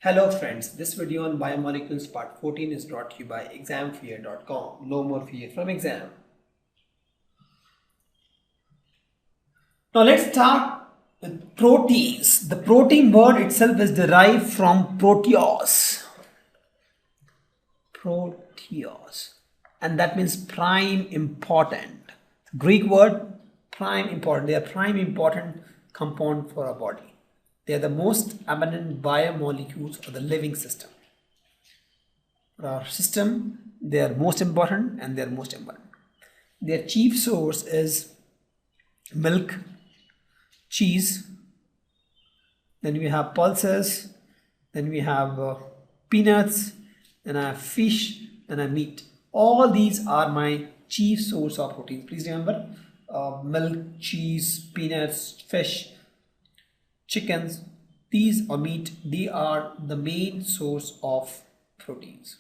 Hello friends, this video on biomolecules part 14 is brought to you by examfear.com. No more fear from exam. Now let's start with proteins. The protein word itself is derived from proteos. Proteos. And that means prime important. Greek word prime important. They are prime important compound for our body. They are the most abundant biomolecules of the living system. For our system, they are most important and they are most abundant. Their chief source is milk, cheese, then we have pulses, then we have peanuts, then I have fish, then I have meat. All these are my chief source of proteins. Please remember, milk, cheese, peanuts, fish, chickens, these or meat, they are the main source of proteins.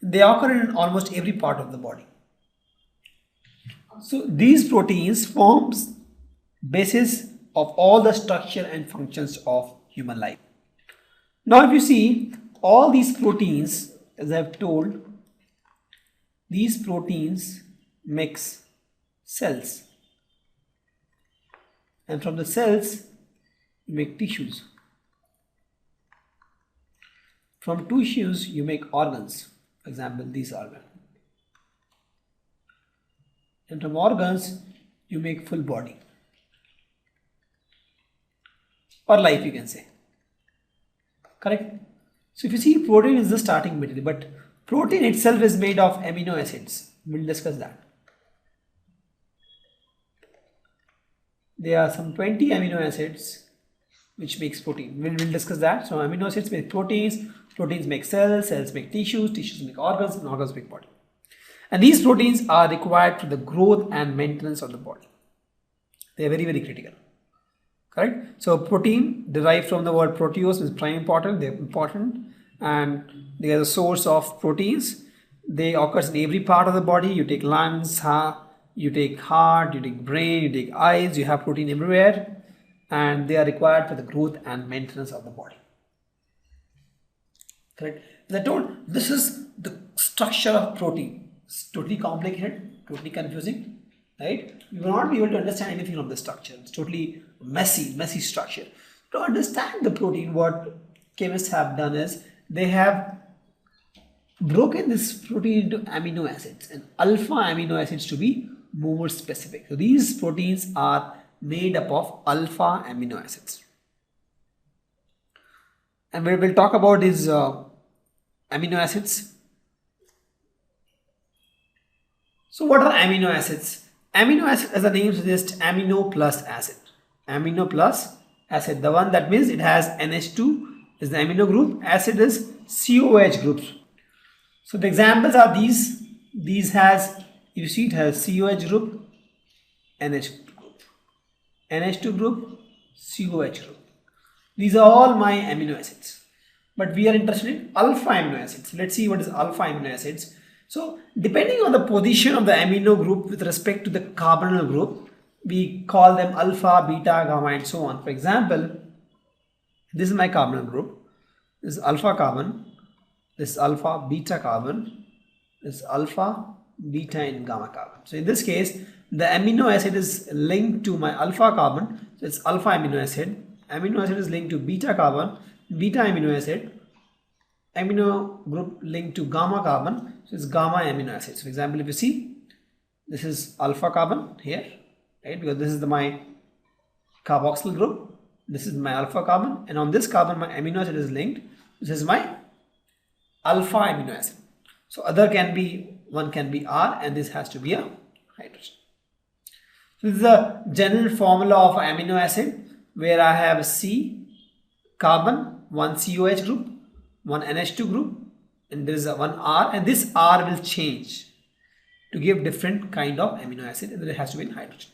They occur in almost every part of the body. So these proteins forms basis of all the structure and functions of human life. Now if you see all these proteins, as I have told, these proteins makes cells. And from the cells, you make tissues. From tissues, you make organs. For example, these organs. And from organs, you make full body. Or life, you can say. Correct? So if you see, protein is the starting material, but protein itself is made of amino acids. We'll discuss that. There are some 20 amino acids which makes protein. We'll discuss that. So amino acids make proteins, proteins make cells, cells make tissues, tissues make organs, and organs make body. And these proteins are required for the growth and maintenance of the body. They are very, very critical. Correct? So protein derived from the word proteos is prime important. They are important and they are the source of proteins. They occur in every part of the body. You take lungs, you take heart, you take brain, you take eyes, you have protein everywhere, and they are required for the growth and maintenance of the body. Correct? As I told, this is the structure of protein. It's totally complicated, totally confusing, right? You will not be able to understand anything of the structure. It's totally messy structure. To understand the protein, what chemists have done is they have broken this protein into amino acids and alpha amino acids to be more specific. So these proteins are made up of alpha amino acids. And we will talk about these amino acids. So what are amino acids? Amino acid, as the name suggests, amino plus acid. Amino plus acid. The one that means it has NH2 is the amino group. Acid is COH groups. So the examples are these. These has, you see it has COH group, NH group, NH2 group, COH group. These are all my amino acids. But we are interested in alpha amino acids. Let's see what is alpha amino acids. So depending on the position of the amino group with respect to the carbonyl group, we call them alpha, beta, gamma and so on. For example, this is my carbonyl group. This is alpha carbon. This is alpha, beta carbon. This is alpha, beta and gamma carbon. So in this case, the amino acid is linked to my alpha carbon. So it's alpha amino acid. Amino acid is linked to beta carbon, beta amino acid. Amino group linked to gamma carbon. So it's gamma amino acid. So for example, if you see, this is alpha carbon here, right? Because this is my carboxyl group. This is my alpha carbon. And on this carbon, my amino acid is linked. This is my alpha amino acid. So other can be, one can be R and this has to be a hydrogen. So this is the general formula of amino acid where I have C carbon, one COH group, one NH2 group and there is a one R and this R will change to give different kind of amino acid and then it has to be in hydrogen.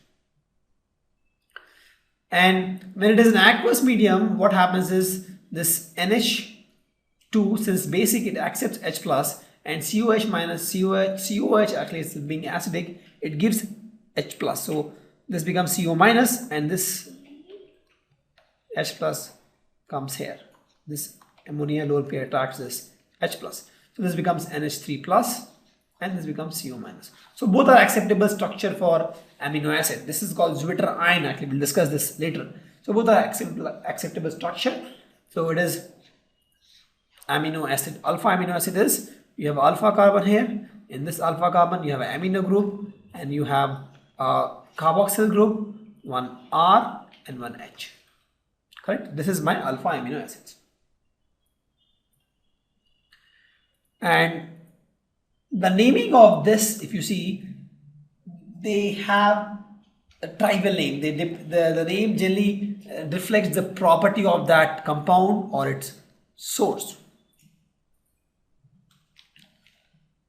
And when it is an aqueous medium, what happens is this NH2, since basic it accepts H plus and COH minus COH actually is being acidic, it gives H plus. So this becomes CO minus and this H plus comes here. This ammonia lower pair attracts this H plus. So this becomes NH3 plus and this becomes CO minus. So both are acceptable structure for amino acid. This is called Zwitter ion. Actually, we'll discuss this later. So both are acceptable structure. So it is amino acid. Alpha amino acid is, you have alpha carbon here. In this alpha carbon you have an amino group and you have a carboxyl group, one R and one H. Correct? This is my alpha amino acids. And the naming of this, if you see, they have a tribal name. The name generally reflects the property of that compound or its source.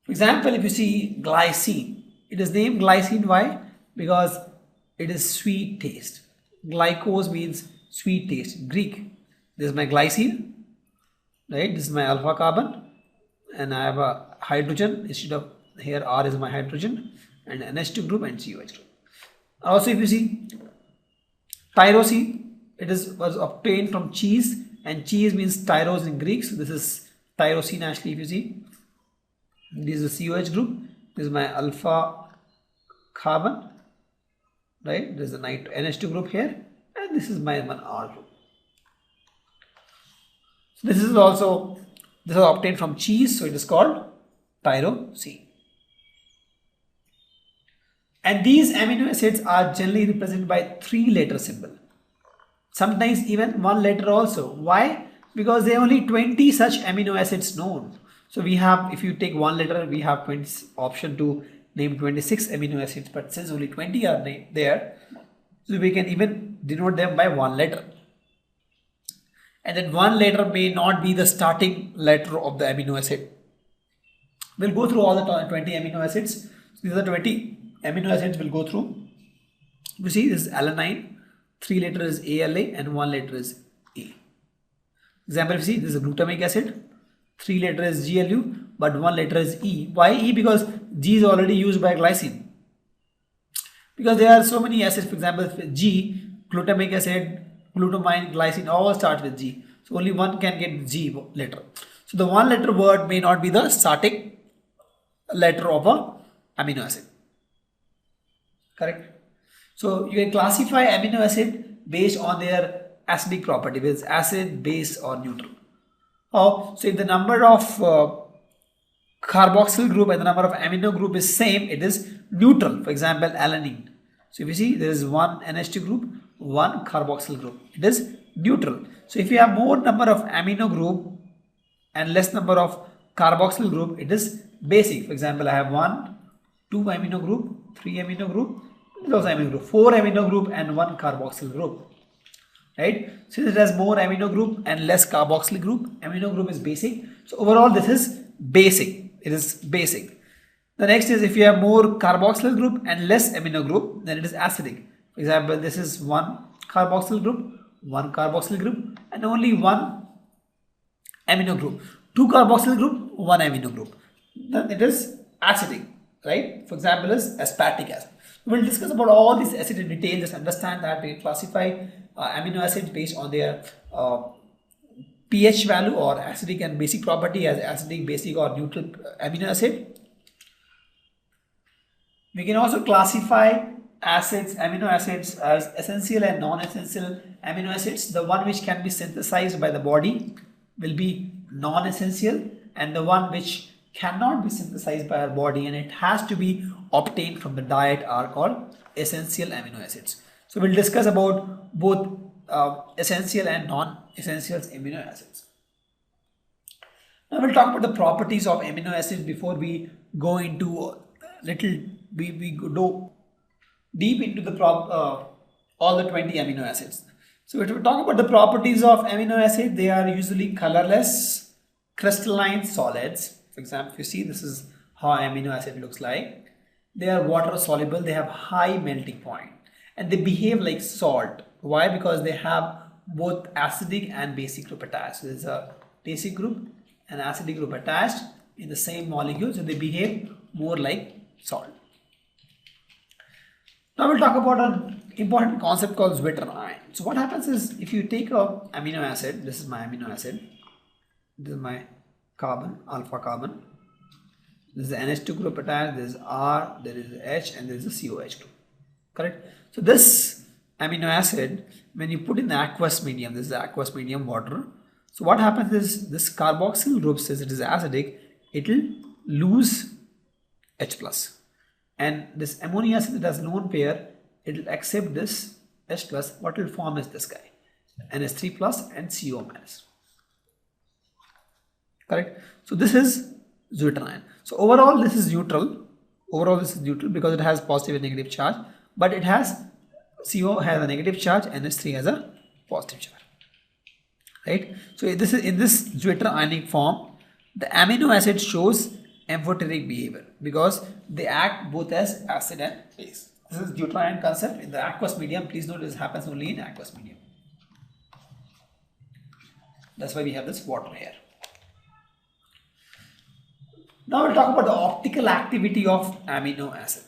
For example, if you see glycine, it is named glycine. Why? Because it is sweet taste. Glycose means sweet taste. Greek. This is my glycine, right? This is my alpha carbon, and I have a hydrogen instead of here. R is my hydrogen, and NH2 group and COH group. Also, if you see tyrosine, it was obtained from cheese, and cheese means tyros in Greek. So this is tyrosine. Actually, if you see, this is the COH group. This is my alpha carbon, right? There is a NH2 group here, and this is my one R group. So this is obtained from cheese, so it is called tyrosine. And these amino acids are generally represented by 3-letter symbol. Sometimes even 1 letter also. Why? Because there are only 20 such amino acids known. So we have, if you take 1 letter, we have 20 option to name 26 amino acids, but since only 20 are there, so we can even denote them by 1 letter. And then 1 letter may not be the starting letter of the amino acid. We'll go through all the 20 amino acids. So these are 20 amino acids we'll go through. You see, this is alanine, 3 letter is ALA and 1 letter is A. Example, if you see, this is a glutamic acid, 3 letter is GLU, but 1 letter is E. Why E? Because G is already used by glycine. Because there are so many acids, for example, G, glutamic acid, glutamine, glycine, all start with G. So only one can get G letter. So the 1 letter word may not be the starting letter of a amino acid. Correct? So you can classify amino acid based on their acidic property, whether it's acid, base or neutral. So if the number of carboxyl group and the number of amino group is same, it is neutral. For example, alanine. So if you see, there is one NH2 group, one carboxyl group. It is neutral. So if you have more number of amino group and less number of carboxyl group, it is basic. For example, I have 1, 2 amino group, 3 amino group, also amino group, 4 amino group and 1 carboxyl group. Right? Since it has more amino group and less carboxyl group, amino group is basic. So overall this is basic. It is basic. The next is if you have more carboxyl group and less amino group, then it is acidic. For example, this is 1 carboxyl group, 1 carboxyl group and only 1 amino group. 2 carboxyl group, 1 amino group. Then it is acidic. Right? For example, is aspartic acid. We'll discuss about all these acids in detail. Just understand that we classify amino acids based on their pH value or acidic and basic property as acidic, basic or neutral amino acid. We can also classify amino acids as essential and non-essential amino acids. The one which can be synthesized by the body will be non-essential, and the one which cannot be synthesized by our body and it has to be obtained from the diet are called essential amino acids. So we'll discuss about both essential and non-essential amino acids. Now we'll talk about the properties of amino acids before we go into we go deep into the all the 20 amino acids. So if we talk about the properties of amino acid, they are usually colorless, crystalline solids. For example, if you see, this is how amino acid looks like. They are water soluble, they have high melting point and they behave like salt. Why? Because they have both acidic and basic group attached. So there's a basic group and acidic group attached in the same molecule, so they behave more like salt. Now we'll talk about important concept called zwitterion. So what happens is, if you take a amino acid, this is my amino acid, this is my carbon, alpha carbon, this is the NH2 group attached, there is R, there is H, and there is a COH group. Correct? So this amino acid, when you put in the aqueous medium, this is the aqueous medium, water. So what happens is, this carboxyl group, since it is acidic, it will lose H plus. And this ammonia acid that has lone pair, it will accept this H plus. What will form is this guy, NH3 plus and CO minus. Correct? So this is zwitterion. So overall this is neutral. Overall this is neutral because it has positive and negative charge, but it has, CO has a negative charge, NH3 has a positive charge. Right? So this is, in this zwitterionic form, the amino acid shows amphoteric behavior because they act both as acid and base. This is zwitterion concept in the aqueous medium. Please note this happens only in aqueous medium. That's why we have this water here. Now we'll talk about the optical activity of amino acid.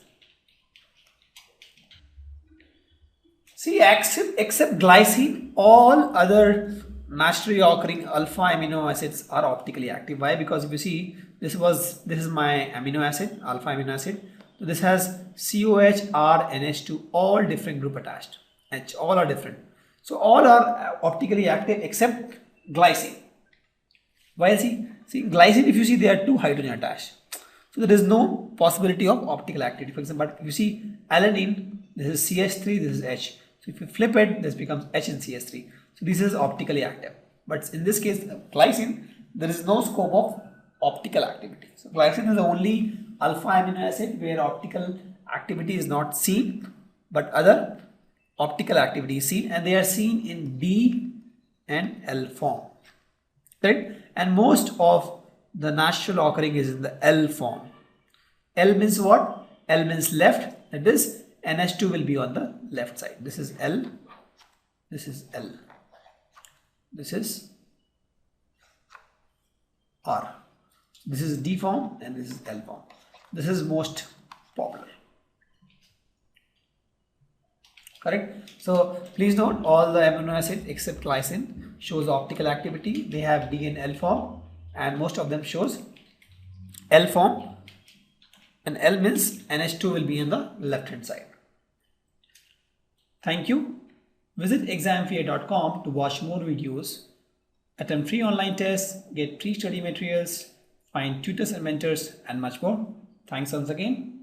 See, except glycine, all other naturally occurring alpha amino acids are optically active. Why? Because if you see, this is my amino acid, alpha amino acid. So this has COH, R, NH2, all different group attached. H, all are different. So all are optically active except glycine. Why? See, glycine, if you see, there are two hydrogen attached. So there is no possibility of optical activity. For example, but if you see alanine, this is CH3, this is H. So if you flip it, this becomes H and CH3. So this is optically active. But in this case, glycine, there is no scope of optical activity. So glycine is the only alpha amino acid where optical activity is not seen, but other optical activity is seen, and they are seen in D and L form. Right? And most of the natural occurring is in the L form. L means what? L means left. That is, NH2 will be on the left side. This is L. This is L. This is R. This is D form and this is L form. This is most popular. Correct? So please note, all the amino acid except glycine shows optical activity. They have D and L form, and most of them shows L form, and L means NH2 will be on the left hand side. Thank you. Visit examfear.com to watch more videos, attempt free online tests, get free study materials, find tutors and mentors, and much more. Thanks once again.